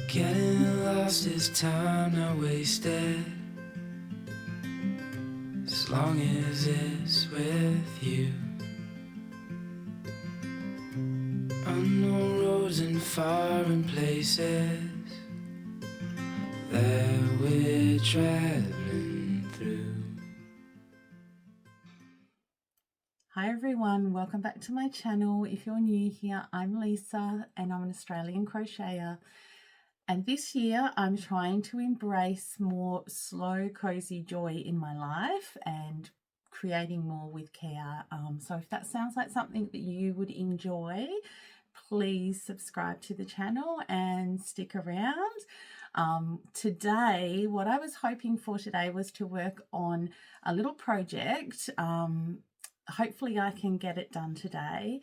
Getting lost is time not wasted, as long as it's with you. Unknown roads and foreign places that we're traveling through. Hi everyone, welcome back to my channel. If you're new here, I'm Lisa and I'm an Australian crocheter. And this year I'm trying to embrace more slow, cozy joy in my life and creating more with care. So if that sounds like something that you would enjoy, please subscribe to the channel and stick around. Today, what I was hoping for today was to work on a little project. Hopefully I can get it done today.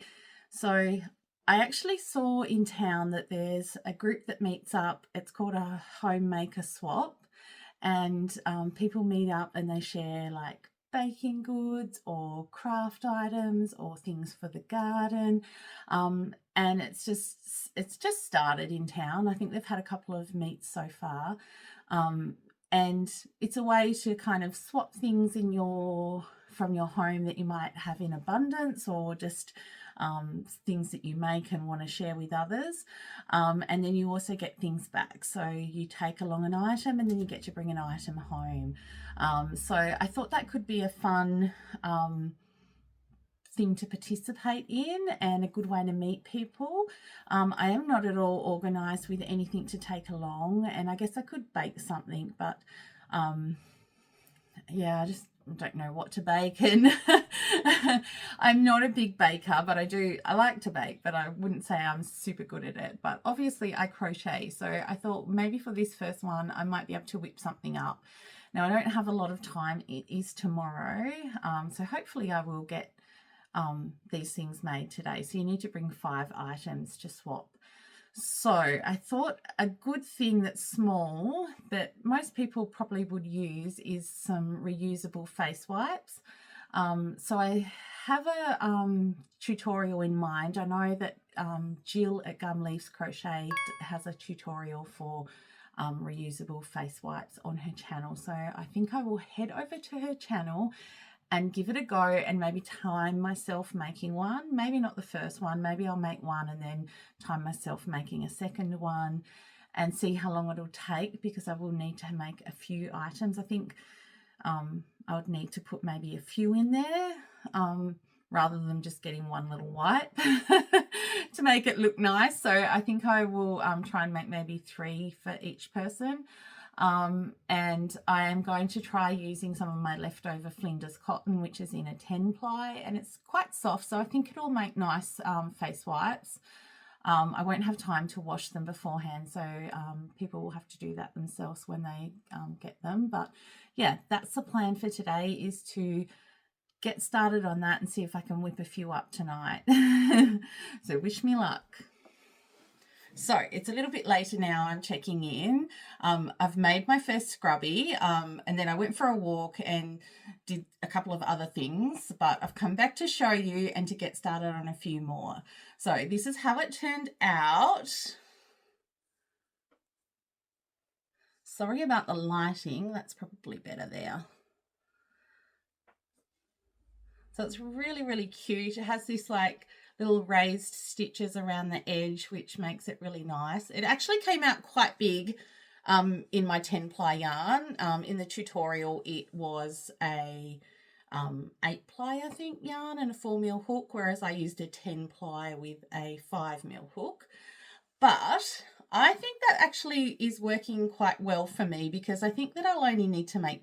So I actually saw in town that there's a group that meets up. It's called a Homemaker swap, and people meet up and they share like baking goods or craft items or things for the garden. And it's just started in town. I think they've had a couple of meets so far. And it's a way to kind of swap things from your home that you might have in abundance, or just things that you make and want to share with others. And then you also get things back. So you take along an item and then you get to bring an item home. So I thought that could be a fun thing to participate in and a good way to meet people. I am not at all organised with anything to take along, and I guess I could bake something, but yeah, I just don't know what to bake. And I'm not a big baker, but I like to bake, but I wouldn't say I'm super good at it. But obviously I crochet, so I thought maybe for this first one I might be able to whip something up. Now I don't have a lot of time. It is tomorrow, so hopefully I will get these things made today. So you need to bring 5 items to swap. So I thought a good thing that's small that most people probably would use is some reusable face wipes. So I have a tutorial in mind. I know that Jill at Gum Leaves Crochet has a tutorial for reusable face wipes on her channel. So I think I will head over to her channel and give it a go and maybe time myself making one. Maybe not the first one, maybe I'll make one and then time myself making a second one and see how long it'll take, because I will need to make a few items. I think I would need to put maybe a few in there rather than just getting one little wipe to make it look nice. So I think I will try and make maybe 3 for each person. And I am going to try using some of my leftover Flinders cotton, which is in a 10 ply, and it's quite soft, so I think it'll make nice face wipes. I won't have time to wash them beforehand, so people will have to do that themselves when they get them. But yeah, that's the plan for today, is to get started on that and see if I can whip a few up tonight. So wish me luck. So it's a little bit later now, I'm checking in. I've made my first scrubby, and then I went for a walk and did a couple of other things, but I've come back to show you and to get started on a few more. So this is how it turned out. Sorry about the lighting, that's probably better there. So it's really, really cute. It has this like little raised stitches around the edge, which makes it really nice. It actually came out quite big in my 10 ply yarn. In the tutorial, it was a 8 ply, I think, yarn and a 4mm hook, whereas I used a 10 ply with a 5mm hook. But I think that actually is working quite well for me, because I think that I'll only need to make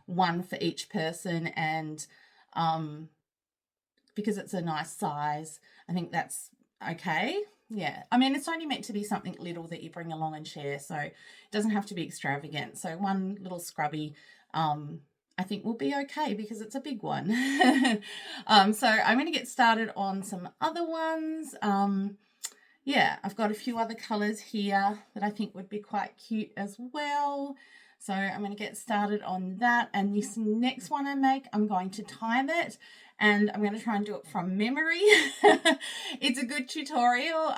1 for each person, and because it's a nice size, I think that's okay. Yeah, I mean, it's only meant to be something little that you bring along and share, so it doesn't have to be extravagant. So 1 little scrubby I think will be okay, because it's a big one. So I'm going to get started on some other ones. Yeah, I've got a few other colours here that I think would be quite cute as well. So I'm going to get started on that, and this next one I make, I'm going to time it, and I'm going to try and do it from memory. It's a good tutorial,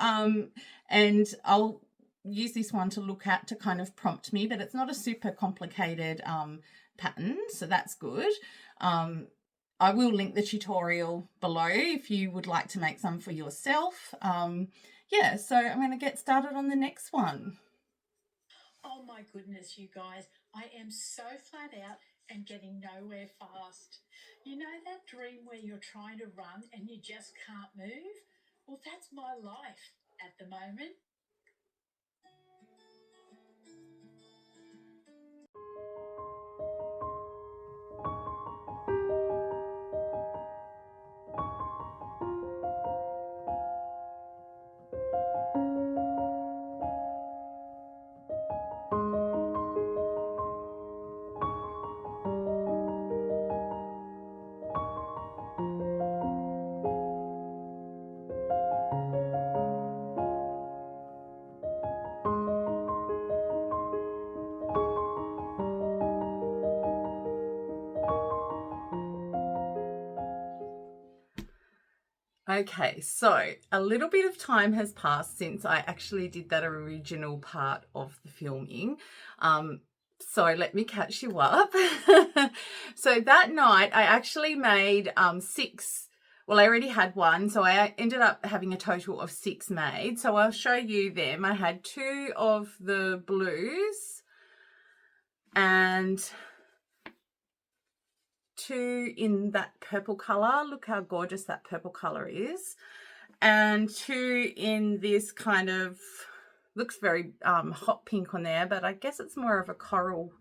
and I'll use this one to look at to kind of prompt me, but it's not a super complicated pattern, so that's good. I will link the tutorial below if you would like to make some for yourself. Yeah, so I'm going to get started on the next one. Oh my goodness, you guys, I am so flat out and getting nowhere fast. You know that dream where you're trying to run and you just can't move? Well, that's my life at the moment. Okay, so a little bit of time has passed since I actually did that original part of the filming. So let me catch you up. So that night I actually made 6. Well, I already had one, so I ended up having a total of 6 made. So I'll show you them. I had 2 of the blues and 2 in that purple color. Look how gorgeous that purple color is. And 2 in this kind of, looks very hot pink on there, but I guess it's more of a coral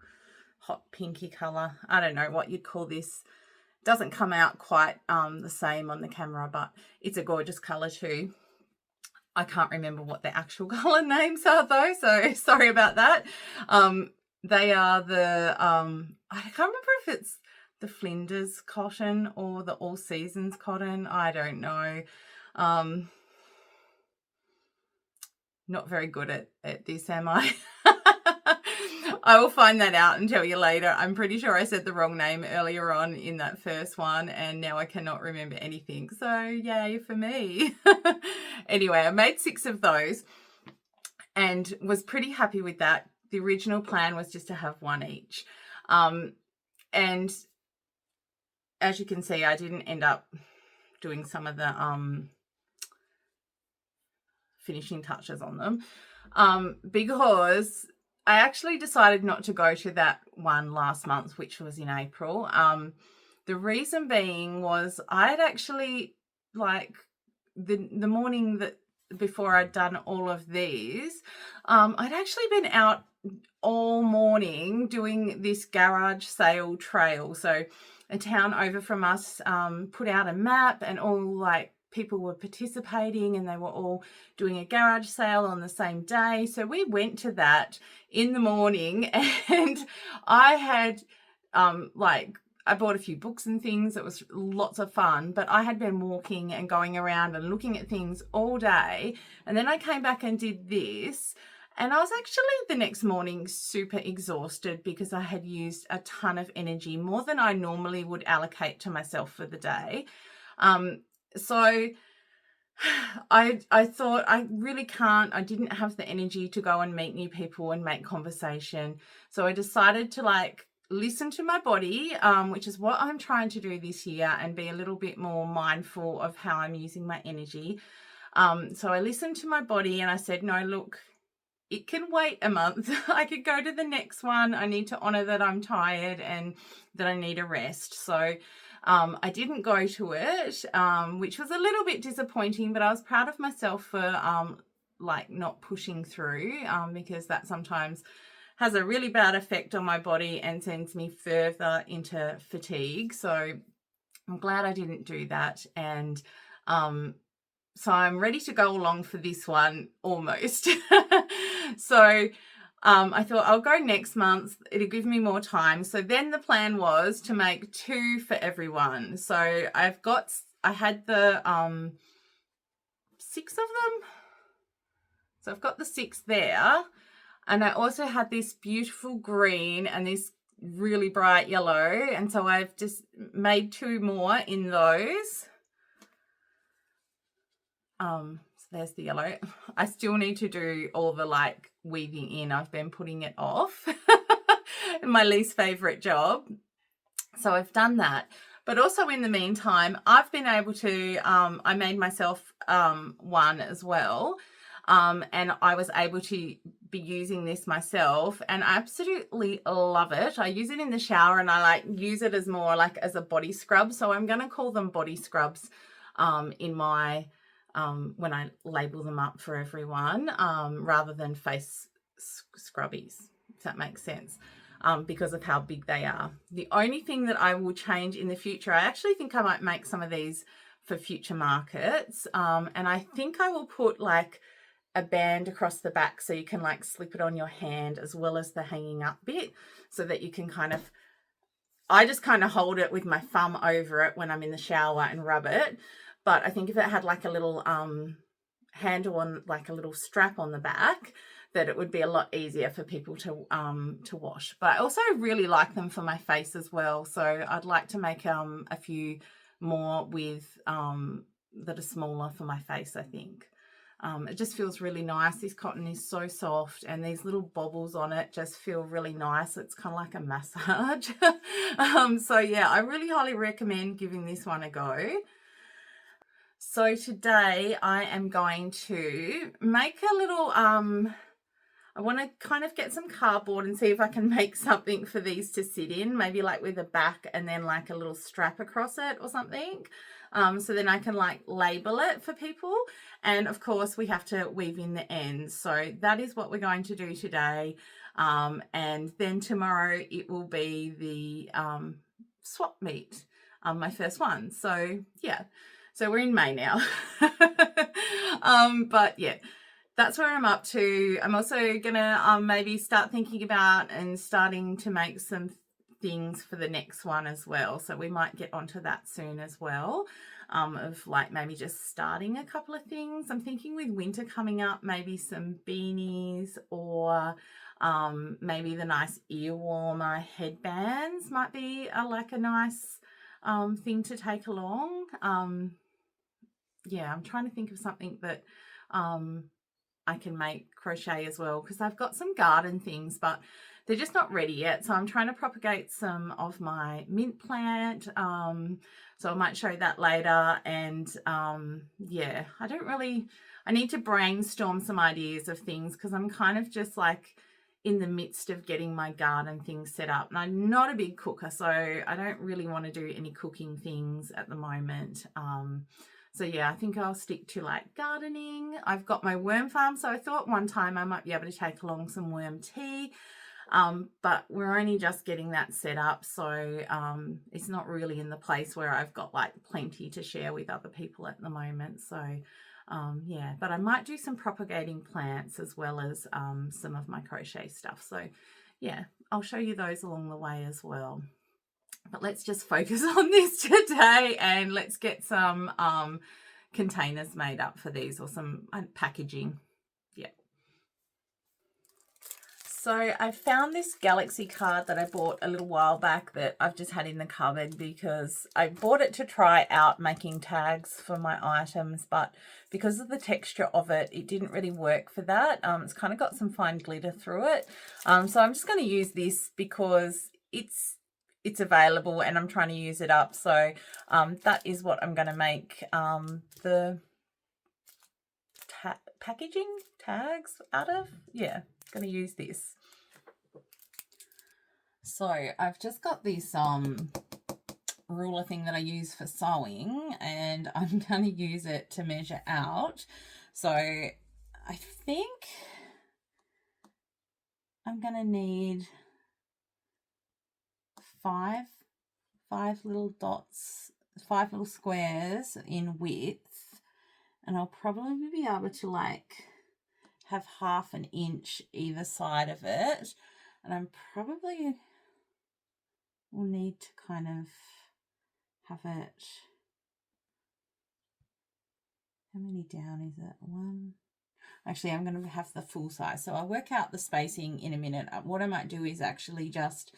hot pinky color. I don't know what you'd call this. Doesn't come out quite the same on the camera, but it's a gorgeous color too. I can't remember what the actual color names are though, so sorry about that. They are the, I can't remember if it's the Flinders cotton or the All Seasons cotton. I don't know. Not very good at this, am I? I will find that out and tell you later. I'm pretty sure I said the wrong name earlier on in that first one, and now I cannot remember anything. So yay for me. Anyway, I made 6 of those and was pretty happy with that. The original plan was just to have 1 each. And as you can see, I didn't end up doing some of the finishing touches on them because I actually decided not to go to that one last month, which was in April. The reason being was I'd actually, like, the morning that before I'd done all of these, I'd actually been out all morning doing this garage sale trail. So a town over from us put out a map, and all like people were participating, and they were all doing a garage sale on the same day. So we went to that in the morning, and I had I bought a few books and things. It was lots of fun, but I had been walking and going around and looking at things all day. And then I came back and did this. And I was actually the next morning super exhausted because I had used a ton of energy, more than I normally would allocate to myself for the day. So I thought I really can't, I didn't have the energy to go and meet new people and make conversation. So I decided to listen to my body, which is what I'm trying to do this year, and be a little bit more mindful of how I'm using my energy. So I listened to my body and I said, no, look, it can wait a month. I could go to the next one. I need to honor that I'm tired and that I need a rest. So I didn't go to it, which was a little bit disappointing, but I was proud of myself for not pushing through, because that sometimes has a really bad effect on my body and sends me further into fatigue. So I'm glad I didn't do that. And so I'm ready to go along for this one almost. So I thought I'll go next month. It'll give me more time. So then the plan was to make 2 for everyone. So I had the 6 of them. So I've got the 6 there. And I also had this beautiful green and this really bright yellow. And so I've just made 2 more in those. So there's the yellow. I still need to do all the weaving in. I've been putting it off. My least favorite job. So I've done that. But also in the meantime, I've been able to, I made myself one as well. And I was able to be using this myself and I absolutely love it. I use it in the shower and I like use it as more like as a body scrub. So I'm going to call them body scrubs in my, when I label them up for everyone, rather than face scrubbies, if that makes sense. Because of how big they are. The only thing that I will change in the future, I actually think I might make some of these for future markets. And I think I will put like a band across the back so you can like slip it on your hand as well as the hanging up bit so that you can kind of, I just kind of hold it with my thumb over it when I'm in the shower and rub it. But I think if it had like a little handle on, like a little strap on the back, that it would be a lot easier for people to wash. But I also really like them for my face as well. So I'd like to make a few more with that are smaller for my face, I think. It just feels really nice. This cotton is so soft and these little bobbles on it just feel really nice. It's kind of like a massage. So yeah, I really highly recommend giving this one a go. So today I am going to make a little I want to kind of get some cardboard and see if I can make something for these to sit in, maybe like with a back and then like a little strap across it or something. So then I can like label it for people. And of course we have to weave in the ends. So that is what we're going to do today. And then tomorrow it will be the swap meet, my first one. So yeah, so we're in May now. But yeah. That's where I'm up to. I'm also gonna maybe start thinking about and starting to make some things for the next one as well. So we might get onto that soon as well, of like maybe just starting a couple of things. I'm thinking with winter coming up, maybe some beanies or maybe the nice ear warmer headbands might be like a nice thing to take along. Yeah, I'm trying to think of something that I can make crochet as well, because I've got some garden things but they're just not ready yet. So I'm trying to propagate some of my mint plant, so I might show that later. And yeah, I need to brainstorm some ideas of things because I'm kind of just like in the midst of getting my garden things set up, and I'm not a big cooker, so I don't really want to do any cooking things at the moment. So yeah, I think I'll stick to like gardening. I've got my worm farm, so I thought one time I might be able to take along some worm tea, but we're only just getting that set up, so it's not really in the place where I've got like plenty to share with other people at the moment. So yeah, but I might do some propagating plants as well as some of my crochet stuff. So yeah, I'll show you those along the way as well. But let's just focus on this today and let's get some containers made up for these, or some packaging. Yeah. So I found this galaxy card that I bought a little while back that I've just had in the cupboard because I bought it to try out making tags for my items, but because of the texture of it, it didn't really work for that. It's kind of got some fine glitter through it. So I'm just going to use this because it's available and I'm trying to use it up. So that is what I'm going to make the packaging tags out of. Yeah, going to use this. So I've just got this ruler thing that I use for sewing, and I'm going to use it to measure out. So I think I'm going to need five little dots, 5 little squares in width, and I'll probably be able to like have 1/2 inch either side of it, and I'm probably will need to kind of have it, how many down is it? 1, actually I'm going to have the full size, so I'll work out the spacing in a minute. What I might do is actually just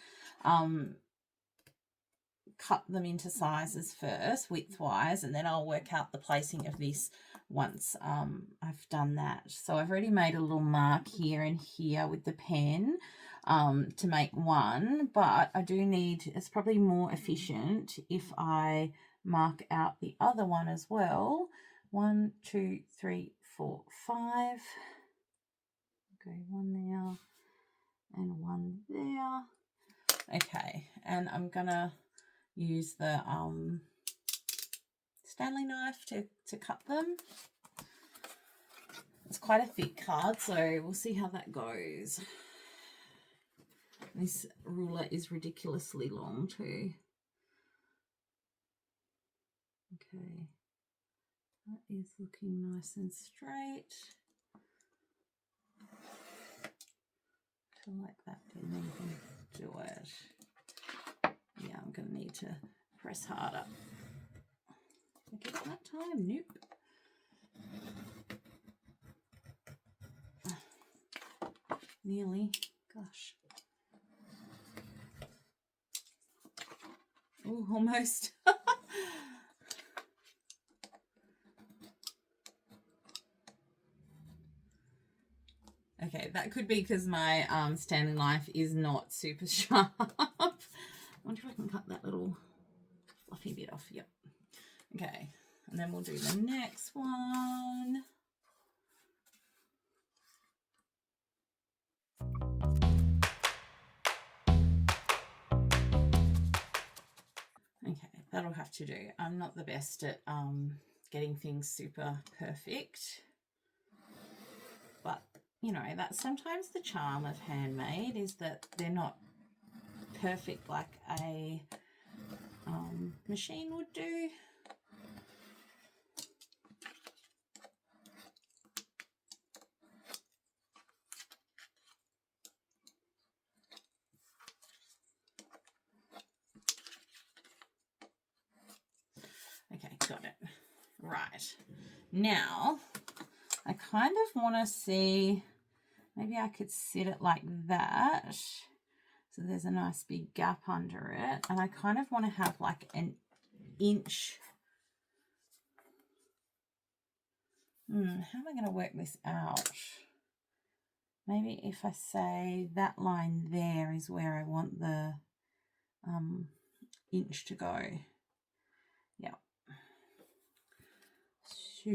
cut them into sizes first, width-wise, and then I'll work out the placing of this once I've done that. So I've already made a little mark here and here with the pen to make one, but I do need, it's probably more efficient if I mark out the other one as well. 1, 2, 3, 4, 5. Okay, 1 there and 1 there. Okay, and I'm gonna use the Stanley knife to cut them. It's quite a thick card, so we'll see how that goes. This ruler is ridiculously long too. Okay, that is looking nice and straight. I feel like that didn't even do it. Yeah, I'm going to need to press harder. I guess that time, nope. Nearly, gosh. Oh, almost. Okay, that could be because my Stanley knife is not super sharp. I wonder if I can cut that little fluffy bit off. Yep. Okay, and then we'll do the next one. Okay, that'll have to do. I'm not the best at getting things super perfect, but you know, that's sometimes the charm of handmade, is that they're not perfect like a machine would do. Okay, got it. Right. Now, I kind of want to see, maybe I could set it like that, so there's a nice big gap under it, and I kind of want to have like an inch. How am I going to work this out? Maybe if I say that line there is where I want the inch to go. Yeah. So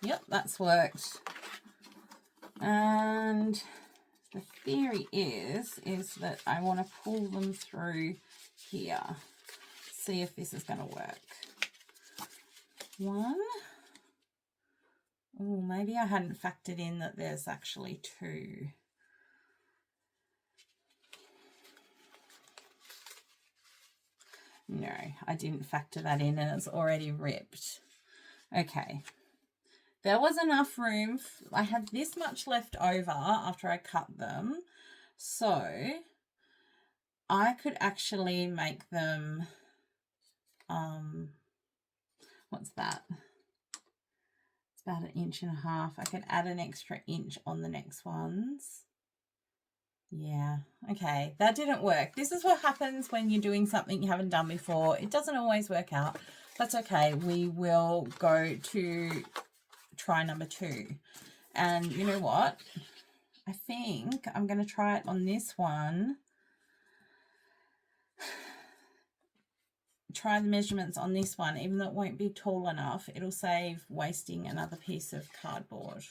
yep, that's worked. And the theory is that I want to pull them through here. See if this is going to work. 1. Oh, maybe I hadn't factored in that there's actually 2. No, I didn't factor that in, and it's already ripped. Okay. There was enough room. I had this much left over after I cut them. So I could actually make them, what's that? It's about 1.5 inches. I could add an extra inch on the next ones. Yeah, okay, that didn't work. This is what happens when you're doing something you haven't done before. It doesn't always work out. That's okay. We will go to try number 2. And you know what? I think I'm going to try it on this one. Try the measurements on this one, even though it won't be tall enough. It'll save wasting another piece of cardboard.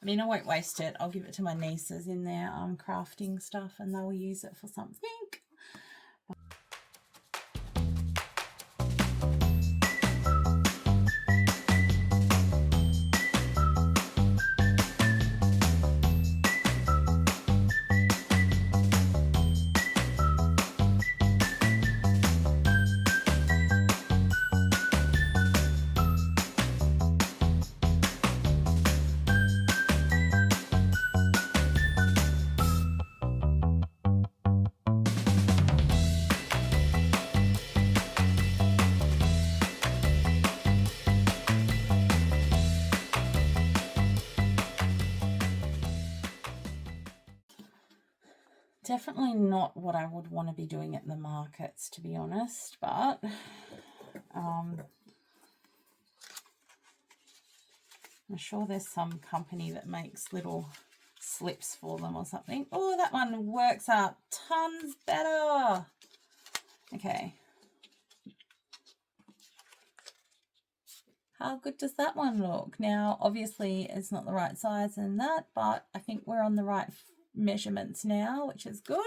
I mean, I won't waste it. I'll give it to my nieces in their crafting stuff, and they'll use it for something. Definitely not what I would want to be doing at the markets, to be honest, but I'm sure there's some company that makes little slips for them or something. Oh, that one works out tons better. Okay. How good does that one look? Now, obviously, it's not the right size in that, but I think we're on the right measurements now, which is good.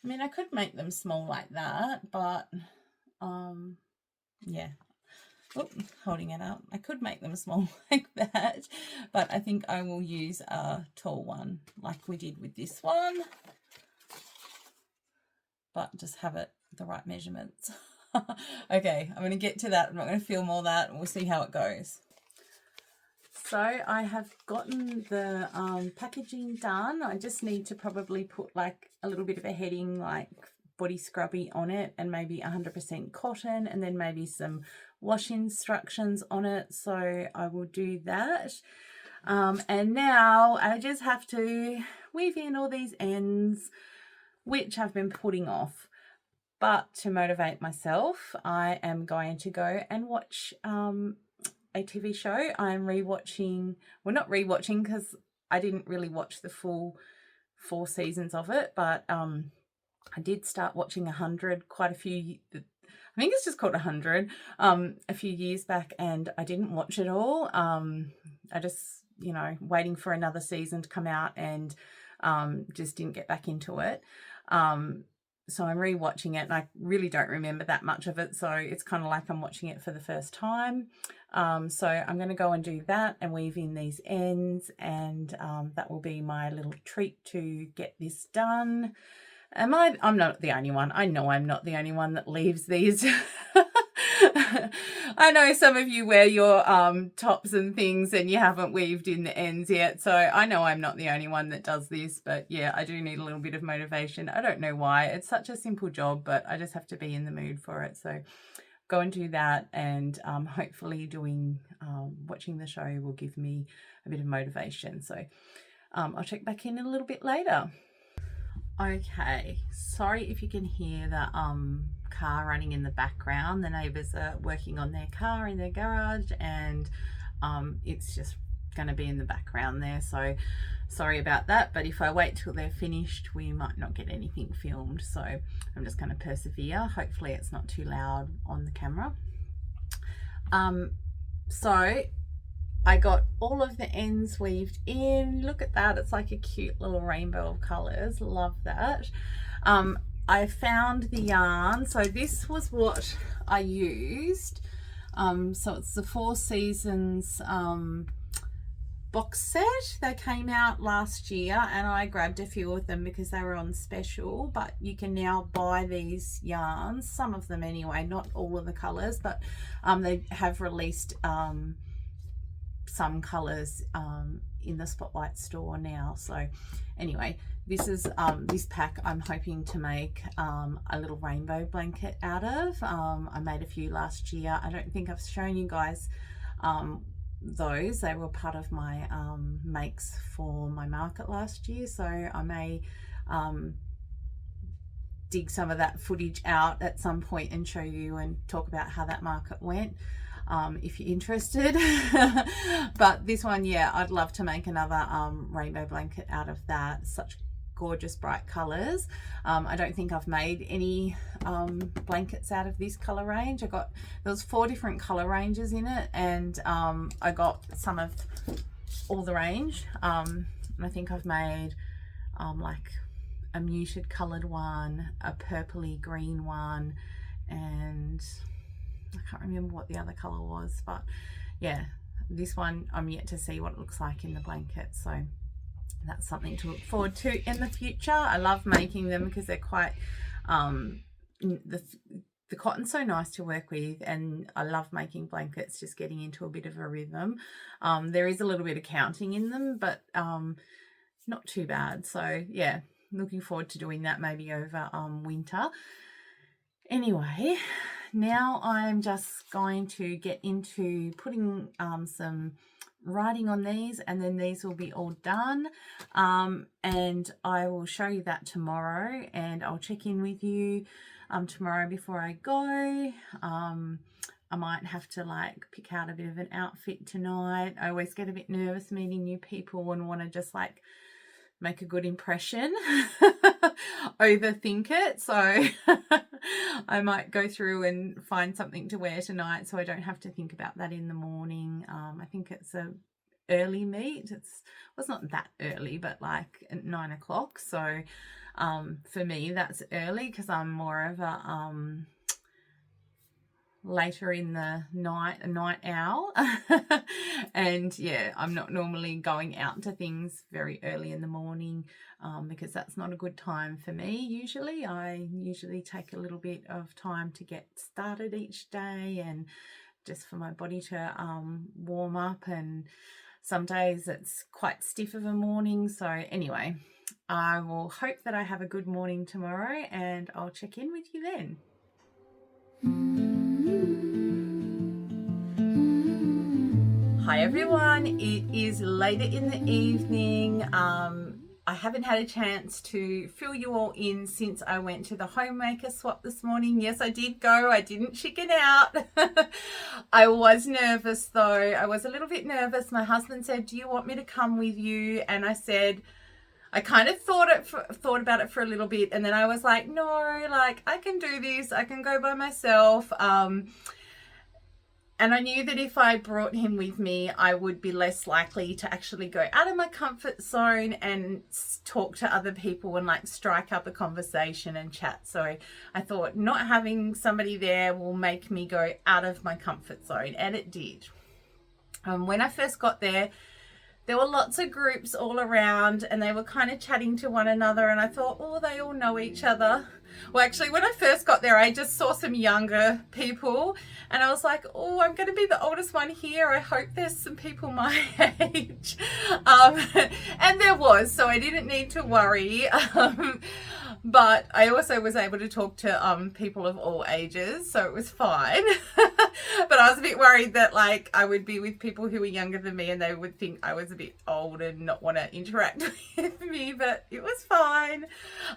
I mean, I could make them small like that, but, yeah. Oh, holding it up. I could make them small like that, but I think I will use a tall one like we did with this one, but just have it the right measurements. Okay, I'm going to get to that. I'm not going to film all that, and we'll see how it goes. So I have gotten the packaging done. I just need to probably put like a little bit of a heading like body scrubby on it, and maybe 100% cotton, and then maybe some wash instructions on it. So I will do that. And now I just have to weave in all these ends, which I've been putting off. But to motivate myself, I am going to go and watch a TV show. I'm rewatching, well, not rewatching because I didn't really watch the full 4 seasons of it, but I did start watching 100 quite a few, I think it's just called 100, a few years back, and I didn't watch it all. I just, you know, waiting for another season to come out, and just didn't get back into it. So I'm rewatching it, and I really don't remember that much of it, so it's kind of like I'm watching it for the first time. So I'm going to go and do that and weave in these ends, and that will be my little treat to get this done. I'm not the only one. I know I'm not the only one that leaves these. I know some of you wear your tops and things and you haven't weaved in the ends yet. So I know I'm not the only one that does this, but yeah, I do need a little bit of motivation. I don't know why. It's such a simple job, but I just have to be in the mood for it. So go and do that, and hopefully watching the show will give me a bit of motivation. So I'll check back in a little bit later. Okay, sorry if you can hear the car running in the background. The neighbours are working on their car in their garage, and it's just going to be in the background there, so sorry about that. But if I wait till they're finished, we might not get anything filmed, so I'm just going to persevere. Hopefully it's not too loud on the camera. So I got all of the ends weaved in. Look at that, it's like a cute little rainbow of colors. Love that. I found the yarn, so this was what I used. So it's the 4 Seasons box set. They came out last year, and I grabbed a few of them because they were on special, but you can now buy these yarns, some of them anyway, not all of the colors, but they have released some colors in the Spotlight store now. So anyway, this is this pack I'm hoping to make a little rainbow blanket out of. I made a few last year. I don't think I've shown you guys those. They were part of my makes for my market last year, so I may dig some of that footage out at some point and show you and talk about how that market went. If you're interested. But this one, yeah, I'd love to make another rainbow blanket out of that. Such gorgeous bright colors. I don't think I've made any blankets out of this color range. There was 4 different color ranges in it, and I got some of all the range. And I think I've made like a muted colored one, a purpley green one, and I can't remember what the other color was, but yeah, this one I'm yet to see what it looks like in the blanket, so that's something to look forward to in the future. I love making them because they're quite the cotton's so nice to work with, and I love making blankets, just getting into a bit of a rhythm. There is a little bit of counting in them, but not too bad. So yeah, looking forward to doing that maybe over winter. Anyway, now I'm just going to get into putting some writing on these, and then these will be all done, and I will show you that tomorrow, and I'll check in with you tomorrow before I go. I might have to like pick out a bit of an outfit tonight. I always get a bit nervous meeting new people and want to just like make a good impression, overthink it. So I might go through and find something to wear tonight so I don't have to think about that in the morning. I think it's a early meet. Well, it's not that early, but like at 9 o'clock. So for me, that's early because I'm more of a later in the night, a night owl. And yeah, I'm not normally going out to things very early in the morning because that's not a good time for me. Usually I take a little bit of time to get started each day and just for my body to warm up, and some days it's quite stiff of a morning. So anyway, I will hope that I have a good morning tomorrow, and I'll check in with you then. Hi everyone, it is later in the evening. I haven't had a chance to fill you all in since I went to the Homemaker swap this morning. Yes, I did go. I didn't chicken out. I was nervous though. I was a little bit nervous. My husband said, do you want me to come with you? And I said, I kind of thought about it for a little bit, and then I was like, no, like I can do this. I can go by myself. And I knew that if I brought him with me, I would be less likely to actually go out of my comfort zone and talk to other people and like strike up a conversation and chat. So I thought not having somebody there will make me go out of my comfort zone, and it did. When I first got there were lots of groups all around, and they were kind of chatting to one another, and I thought, oh, they all know each other. Well, actually, when I first got there, I just saw some younger people, and I was like, oh, I'm going to be the oldest one here. I hope there's some people my age. And there was, so I didn't need to worry. But I also was able to talk to people of all ages, so it was fine. But I was a bit worried that like I would be with people who were younger than me and they would think I was a bit old and not want to interact with me, but it was fine.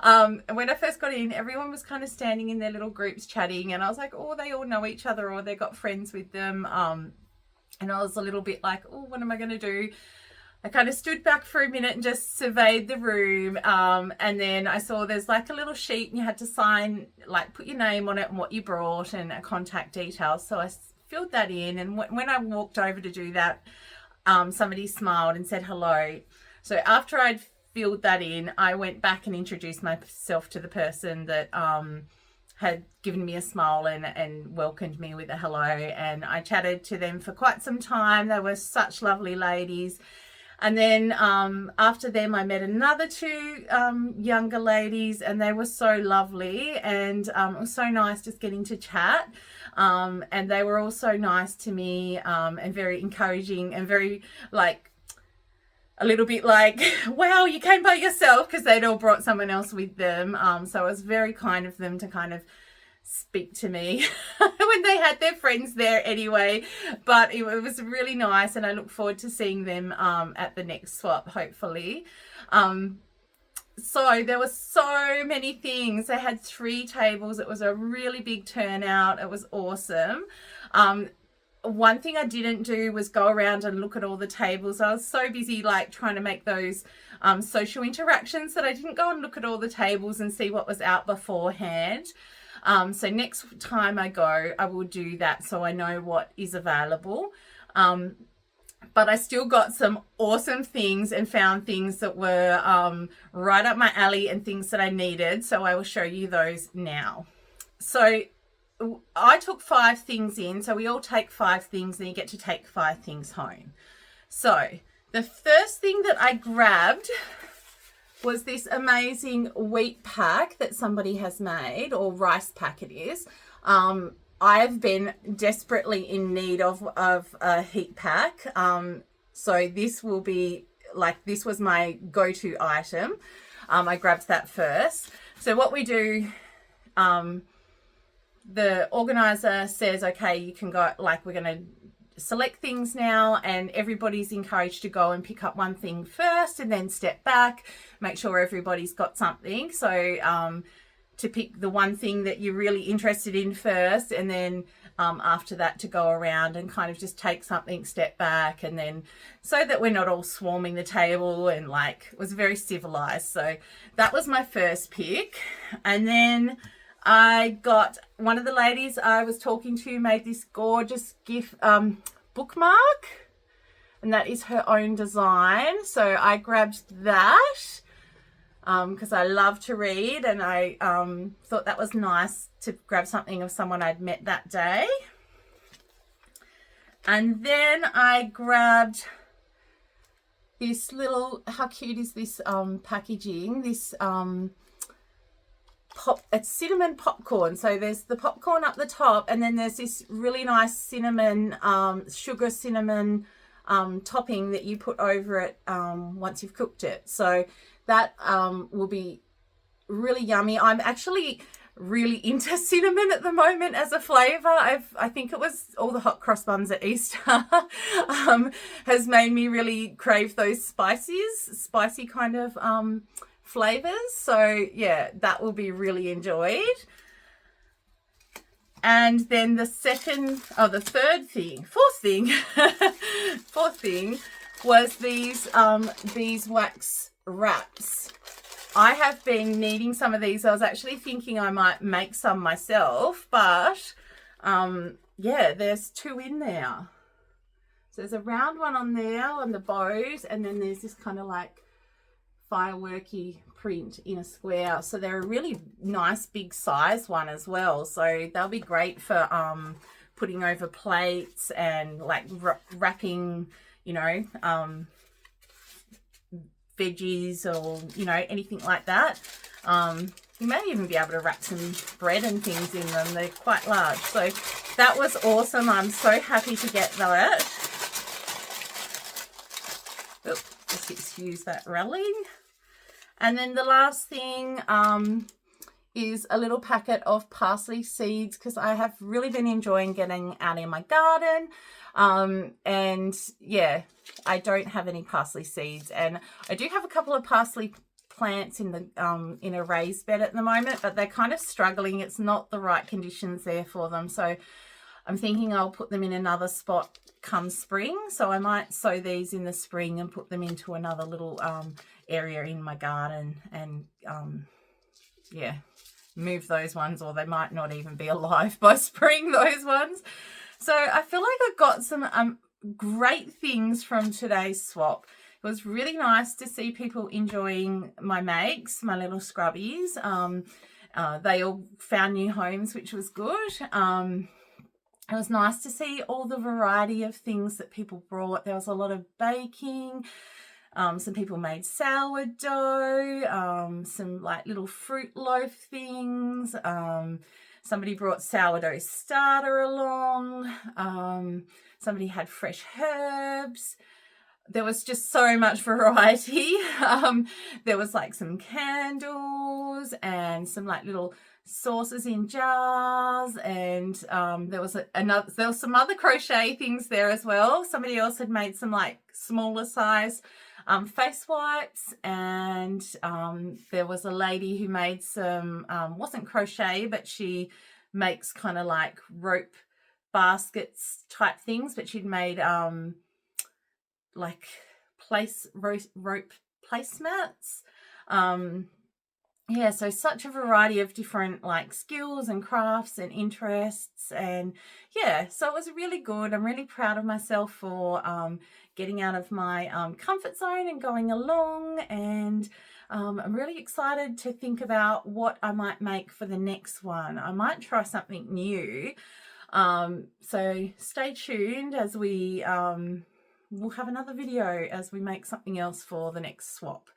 And when I first got in, everyone was kind of standing in their little groups chatting, and I was like, oh, they all know each other or they got friends with them. And I was a little bit like, oh, what am I going to do? I kind of stood back for a minute and just surveyed the room, and then I saw there's like a little sheet and you had to sign, like put your name on it and what you brought and contact details. So I filled that in, and when I walked over to do that, somebody smiled and said hello. So after I'd filled that in, I went back and introduced myself to the person that had given me a smile and welcomed me with a hello, and I chatted to them for quite some time. They were such lovely ladies. And then after them, I met another two younger ladies, and they were so lovely, and it was so nice just getting to chat. And they were also nice to me and very encouraging and very like a little bit like, wow, you came by yourself, because they'd all brought someone else with them. So it was very kind of them to kind of speak to me when they had their friends there anyway, but it was really nice, and I look forward to seeing them at the next swap, hopefully. So there were so many things. They had 3 tables. It was a really big turnout. It was awesome. One thing I didn't do was go around and look at all the tables. I was so busy like trying to make those social interactions that I didn't go and look at all the tables and see what was out beforehand. So next time I go, I will do that so I know what is available. But I still got some awesome things and found things that were right up my alley and things that I needed. So I will show you those now. So I took 5 things in. So we all take 5 things, and you get to take 5 things home. So the first thing that I grabbed was this amazing wheat pack that somebody has made, or rice pack it is. I've been desperately in need of a heat pack. So this will be like, this was my go-to item. I grabbed that first. So what we do, the organizer says, okay, you can go, like we're going to select things now, and everybody's encouraged to go and pick up one thing first and then step back, make sure everybody's got something. So to pick the one thing that you're really interested in first, and then after that to go around and kind of just take something, step back, and then so that we're not all swarming the table, and like it was very civilized. So that was my first pick. And then I got one of the ladies I was talking to made this gorgeous gift bookmark, and that is her own design. So I grabbed that because I love to read, and I thought that was nice to grab something of someone I'd met that day. And then I grabbed this little, how cute is this packaging? This it's cinnamon popcorn. So there's the popcorn up the top, and then there's this really nice cinnamon, sugar cinnamon topping that you put over it once you've cooked it. So that will be really yummy. I'm actually really into cinnamon at the moment as a flavor. I think it was all the hot cross buns at Easter has made me really crave those spicy kind of flavors. So yeah, that will be really enjoyed. And then fourth thing was these wax wraps. I have been needing some of these. I was actually thinking I might make some myself, but yeah, there's two in there. So there's a round one on there on the bows, and then there's this kind of like fireworky print in a square. So they're a really nice big size one as well. So they'll be great for putting over plates and like wrapping, you know, veggies or, you know, anything like that. You may even be able to wrap some bread and things in them. They're quite large. So that was awesome. I'm so happy to get that. Oops, just excuse that rattling. And then the last thing is a little packet of parsley seeds, because I have really been enjoying getting out in my garden. And yeah, I don't have any parsley seeds, and I do have a couple of parsley plants in the in a raised bed at the moment, but they're kind of struggling. It's not the right conditions there for them. So I'm thinking I'll put them in another spot come spring. So I might sow these in the spring and put them into another little area in my garden, and yeah, move those ones, or they might not even be alive by spring, those ones. So I feel like I got some great things from today's swap. It was really nice to see people enjoying my makes, my little scrubbies. They all found new homes, which was good. It was nice to see all the variety of things that people brought. There was a lot of baking. Some people made sourdough, some like little fruit loaf things. Somebody brought sourdough starter along. Somebody had fresh herbs. There was just so much variety. There was like some candles and some like little sauces in jars, and there was some other crochet things there as well. Somebody else had made some like smaller size face wipes, and there was a lady who made some wasn't crochet, but she makes kind of like rope baskets type things, but she'd made like rope placemats. Yeah, so such a variety of different like skills and crafts and interests, and yeah, so it was really good. I'm really proud of myself for getting out of my comfort zone and going along, and I'm really excited to think about what I might make for the next one. I might try something new, so stay tuned as we we'll have another video as we make something else for the next swap.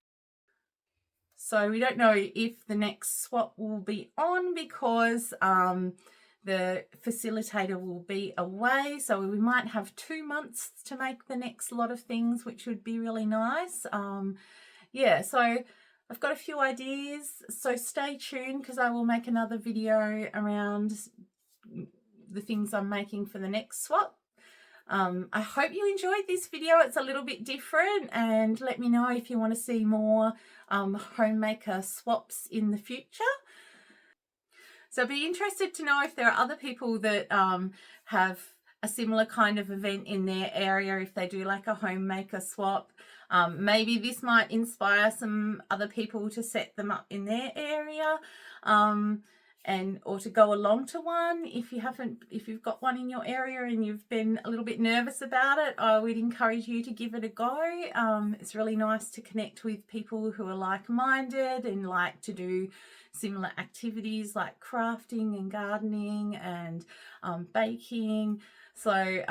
So we don't know if the next swap will be on, because the facilitator will be away. So we might have 2 months to make the next lot of things, which would be really nice. Yeah, so I've got a few ideas. So stay tuned, because I will make another video around the things I'm making for the next swap. I hope you enjoyed this video. It's a little bit different, and let me know if you want to see more homemaker swaps in the future. So I'd be interested to know if there are other people that have a similar kind of event in their area, if they do like a homemaker swap. Maybe this might inspire some other people to set them up in their area, or to go along to one. If you've got one in your area and you've been a little bit nervous about it, I would encourage you to give it a go. It's really nice to connect with people who are like-minded and like to do similar activities like crafting and gardening and baking. So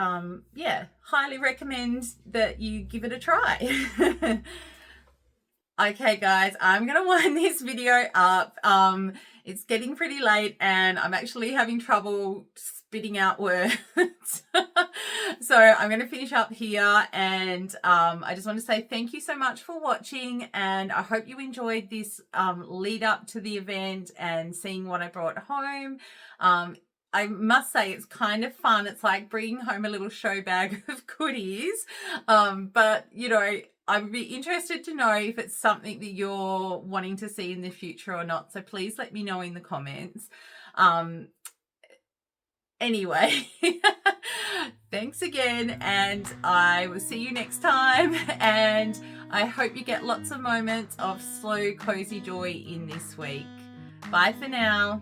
yeah, highly recommend that you give it a try. Okay guys, I'm gonna wind this video up. It's getting pretty late and I'm actually having trouble spitting out words. So I'm going to finish up here, and I just want to say thank you so much for watching, and I hope you enjoyed this lead up to the event and seeing what I brought home. I must say it's kind of fun. It's like bringing home a little show bag of goodies, but you know, I'd be interested to know if it's something that you're wanting to see in the future or not. So please let me know in the comments. Anyway, thanks again, and I will see you next time. And I hope you get lots of moments of slow, cozy joy in this week. Bye for now.